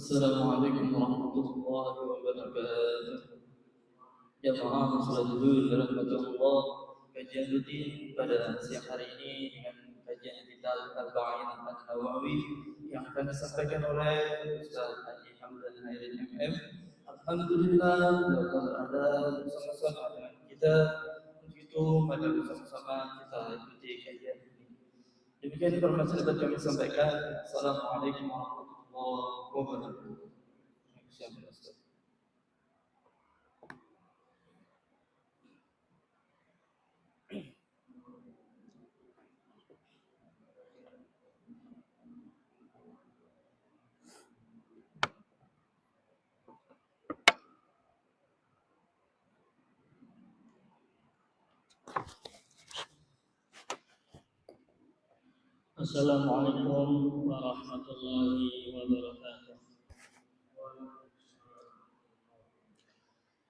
السلام عليكم ورحمة الله وبركاته. Jamaah salat zuhur dirahmati Allah. Kajian rutin pada siang hari ini dengan kajian kitab Al-Arba'in An-Nawawi yang akan disampaikan oleh Ustaz Haji Hamdan Hairin MM. Alhamdulillah telah ada bersama-sama dengan kita. Untuk itu mari bersama-sama kita ikuti kajian ini. Demikian informasi dapat kami sampaikan. Assalamualaikum warahmatullahi wabarakatuh. Assalamualaikum warahmatullahi wabarakatuh.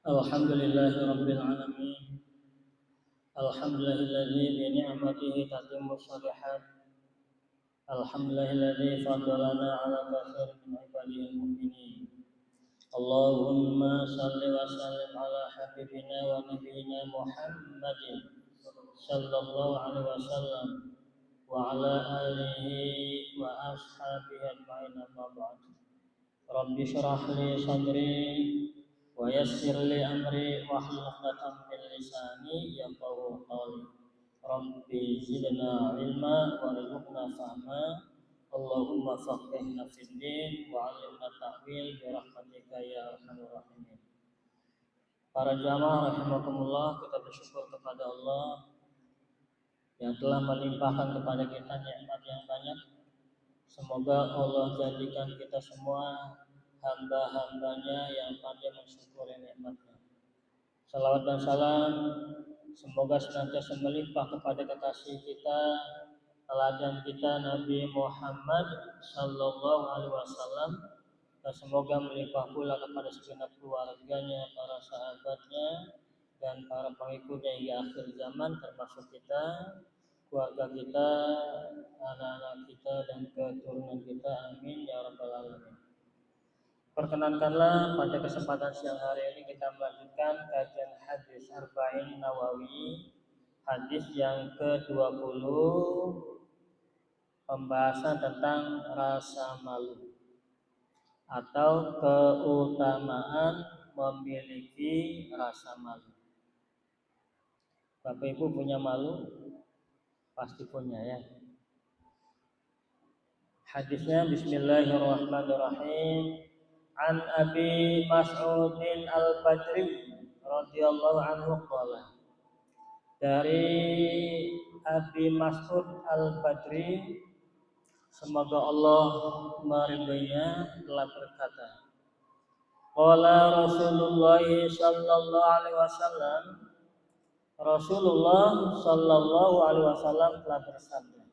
Alhamdulillahirabbil alamin. Alhamdulillahilladzi bi ni'matihi tatimmu shalihat. Alhamdulillahilladzi faddalana 'ala katsirin min ibadihil mu'minin. Allahumma shalli wa sallim ala habibina wa nabiyyina Muhammadin sallallahu alaihi wasallam wa ala alihi wa ashabihi ajma'in amma ba'd. Rabbi shrah li sadri wa yassir li amri wahlul 'uqdatam min lisani yafqahu qawli. Rabbi zidna ilma warzuqna fahma. Allahumma faqihna fid din wa 'allimna ta'wil bi rahmatika ya arhamar rahimin. Para jamaah rahimakumullah, kita bersyukur kepada Allah yang telah melimpahkan kepada kita nikmat yang banyak. Semoga Allah jadikan kita semua hamba-hambanya yang pandai mensyukuri nikmatnya. Salawat dan salam semoga senantiasa melimpah kepada kekasih kita, teladan kita Nabi Muhammad sallallahu alaihi wasallam, dan semoga melimpah pula kepada segenap keluarganya, para sahabatnya, dan para pengikutnya hingga akhir zaman, termasuk kita, keluarga kita, anak-anak kita, dan keturunan kita. Amin ya rabbal alamin. Perkenankanlah pada kesempatan siang hari ini kita melanjutkan kajian hadis Arba'in Nawawi, hadis yang ke-20, pembahasan tentang rasa malu atau keutamaan memiliki rasa malu. Bapak Ibu punya malu? Pasti punya ya. Hadisnya bismillahirrahmanirrahim. An Abi Mas'udin Al-Badri radhiyallahu anhu qala. Dari Abi Mas'ud Al-Badri, semoga Allah meridhoinya, telah berkata, qala Rasulullah sallallahu alaihi wasallam, Rasulullah sallallahu alaihi wasallam telah bersabda,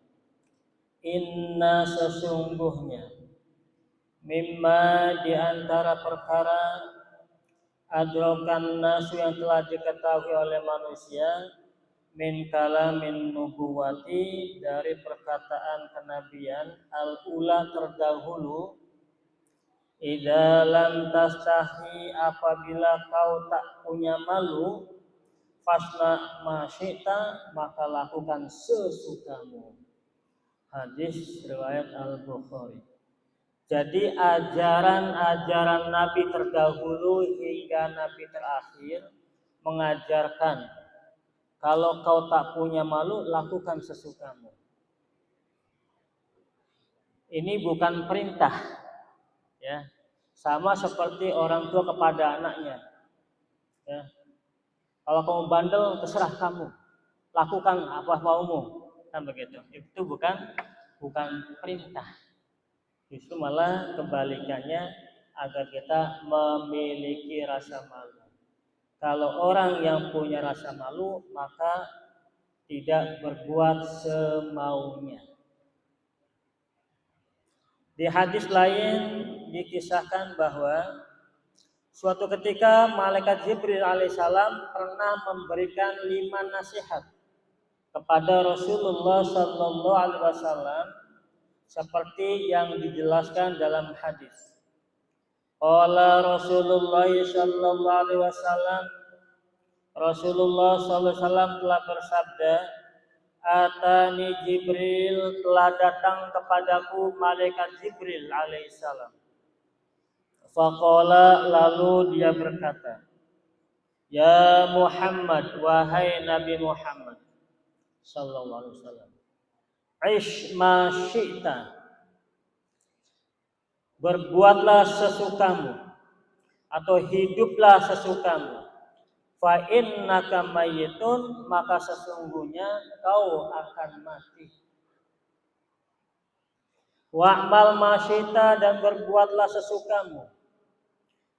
inna sesungguhnya mimma di antara perkara adrakan nasu yang telah diketahui oleh manusia, min kalamin nubuwati, dari perkataan kenabian, al-ula terdahulu, idza lam tastahi, apabila kau tak punya malu, fasna ma syi'ta, maka lakukan sesukamu. Hadis riwayat Al-Bukhari. Jadi ajaran-ajaran Nabi terdahulu hingga Nabi terakhir mengajarkan kalau kau tak punya malu, lakukan sesukamu. Ini bukan perintah, ya. Sama seperti orang tua kepada anaknya. Ya. Kalau kamu bandel, terserah kamu, lakukan apa maumu, kan begitu. Itu bukan perintah. Justru malah kebalikannya, agar kita memiliki rasa malu. Kalau orang yang punya rasa malu, maka tidak berbuat semaunya. Di hadis lain dikisahkan bahwa suatu ketika malaikat Jibril alaihissalam pernah memberikan 5 nasihat kepada Rasulullah sallallahu alaihi wasallam, seperti yang dijelaskan dalam hadis. Qala Rasulullah sallallahu alaihi wasallam, Rasulullah sallallahu alaihi wasallam telah bersabda, Atani Jibril, telah datang kepadaku malaikat Jibril alaihissalam. Faqala, lalu dia berkata, Ya Muhammad, wahai Nabi Muhammad sallallahu alaihi wasallam, Ish ma syi'ta, berbuatlah sesukamu atau hiduplah sesukamu. Fa innaka mayyitun, maka sesungguhnya kau akan mati. Wa'mal ma syi'ta, dan berbuatlah sesukamu.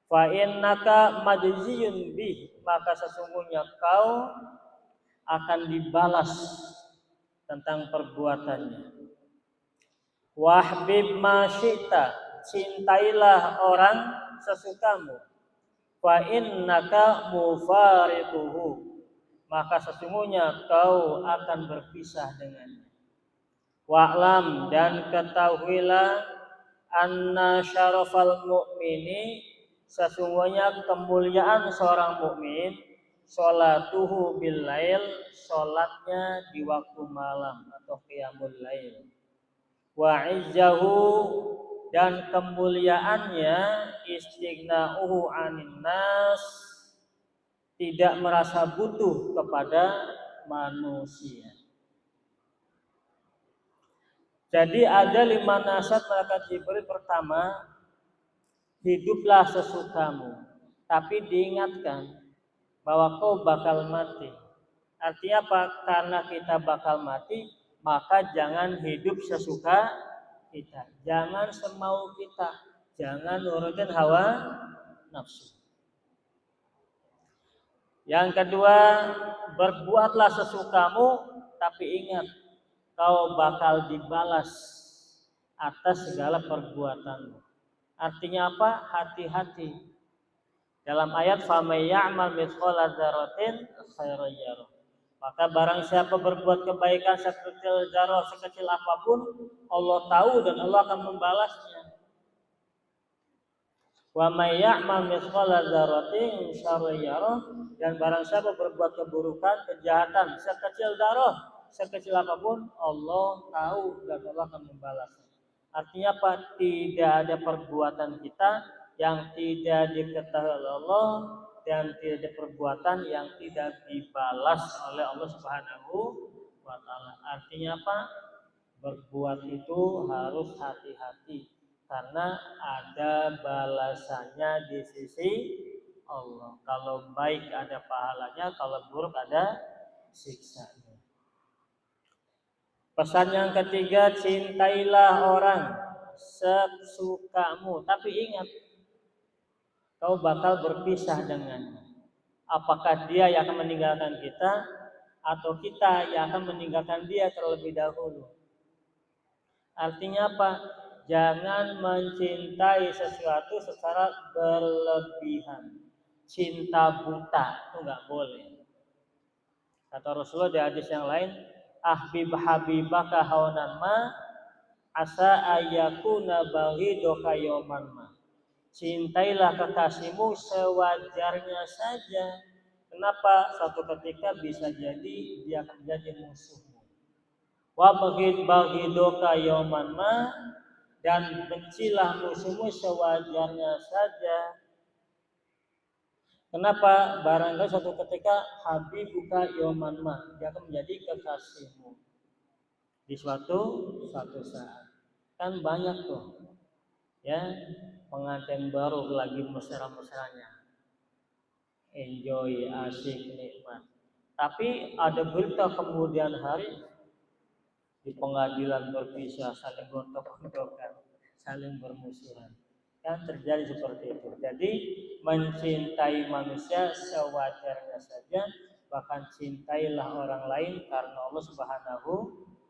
Fa innaka majziyun bih, maka sesungguhnya kau akan dibalas tentang perbuatannya. Wahbib ma syi'ta, cintailah orang sesukamu. Fa innaka mufariquhu, maka sesungguhnya kau akan berpisah dengannya. Wa'lam, dan ketahuilah, anna syarafal mu'mini, sesungguhnya kemuliaan seorang mukmin, sholatuhu bil lail, sholatnya di waktu malam atau qiyamul lail. Wa izzahu, dan kemuliaannya, istighna'uhu 'anin nas, tidak merasa butuh kepada manusia. Jadi ada 5 nasihat malaikat Jibril. Pertama, hiduplah sesukamu, tapi diingatkan bahwa kau bakal mati. Artinya apa? Karena kita bakal mati, maka jangan hidup sesuka kita, jangan semau kita, jangan nurutin hawa nafsu. Yang kedua, berbuatlah sesukamu, tapi ingat kau bakal dibalas atas segala perbuatanmu. Artinya apa? Hati-hati. Dalam ayat famay ya'mal mithqala dzarratin khairan yarah. Maka barang siapa berbuat kebaikan sekecil zarah, sekecil apapun, Allah tahu dan Allah akan membalasnya. Wa may ya'mal mithqala dzarratin syarran yarah, dan barang siapa berbuat keburukan, kejahatan sekecil zarah, sekecil apapun, Allah tahu dan Allah akan membalasnya. Artinya apa? Tidak ada perbuatan kita yang tidak diketahui oleh Allah, dan tidak ada perbuatan yang tidak dibalas oleh Allah Subhanahu wa taala. Artinya apa? Berbuat itu harus hati-hati, karena ada balasannya di sisi Allah. Kalau baik ada pahalanya, kalau buruk ada siksanya. Pesan yang ketiga, cintailah orang sesukamu, tapi ingat kau bakal berpisah dengannya. Apakah dia yang akan meninggalkan kita, atau kita yang akan meninggalkan dia terlebih dahulu. Artinya apa? Jangan mencintai sesuatu secara berlebihan. Cinta buta itu nggak boleh. Kata Rasulullah di hadis yang lain, ahbib habibaka hawanan ma asa ayakuna baghidoka yawman ma. Cintailah kekasihmu sewajarnya saja. Kenapa? Suatu ketika bisa jadi dia akan jadi musuhmu. Wa baghidoka yawman ma, dan bencilah musuhmu sewajarnya saja. Kenapa? Barangkali suatu ketika habibuka yawman ma, dia akan menjadi kekasihmu di suatu saat. Kan banyak tuh, ya, pengantin baru lagi mesra-mesranya, enjoy, asik, nikmat. Tapi ada berita kemudian hari di pengadilan berpisah, saling gontok-gontokan, saling bermusuhan. Kan terjadi seperti itu. Jadi mencintai manusia sewajarnya saja, bahkan cintailah orang lain karena Allah Subhanahu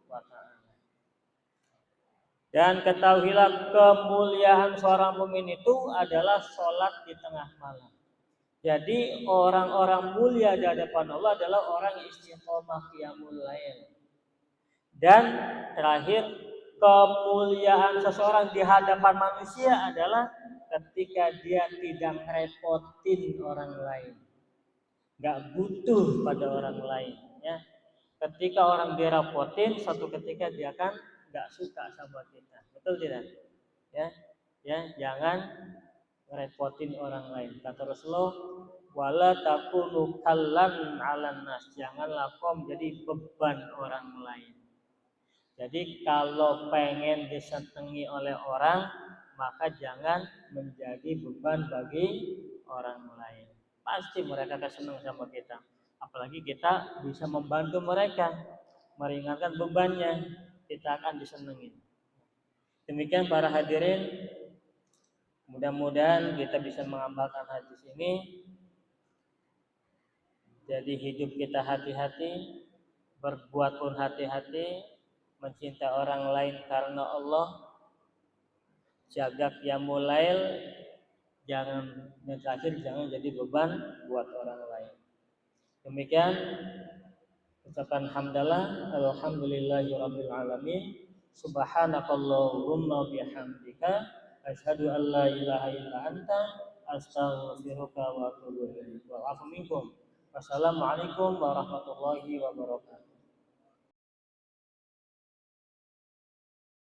wa taala. Dan ketahuilah kemuliaan seorang mukmin itu adalah sholat di tengah malam. Jadi orang-orang mulia di hadapan Allah adalah orang yang istiqomah qiyamul lail. Dan terakhir, kemuliaan seseorang di hadapan manusia adalah ketika dia tidak ngerepotin orang lain, nggak butuh pada orang lain. Ya, ketika orang direpotin, suatu ketika dia kan nggak suka sama kita, betul tidak? Ya, ya, jangan ngerepotin orang lain. Kata Rasulullah, wala takunu kallan 'alan nas, janganlah kau menjadi beban orang lain. Jadi kalau pengen disenangi oleh orang, maka jangan menjadi beban bagi orang lain. Pasti mereka akan senang sama kita. Apalagi kita bisa membantu mereka, meringankan bebannya, kita akan disenangi. Demikian para hadirin, mudah-mudahan kita bisa mengamalkan hadis ini. Jadi hidup kita hati-hati, berbuat pun hati-hati, mencintai orang lain karena Allah, jaga qiyamul lail, jangan yang terakhir jangan jadi beban buat orang lain. Demikian ucapan hamdalah, alhamdulillahirabbil alamin, subhanakallahumma bihamdika, asyhadu an la ilaha illa anta, astaghfiruka wa atubu ilaik. Wa afu minkum. Wassalamualaikum warahmatullahi wabarakatuh.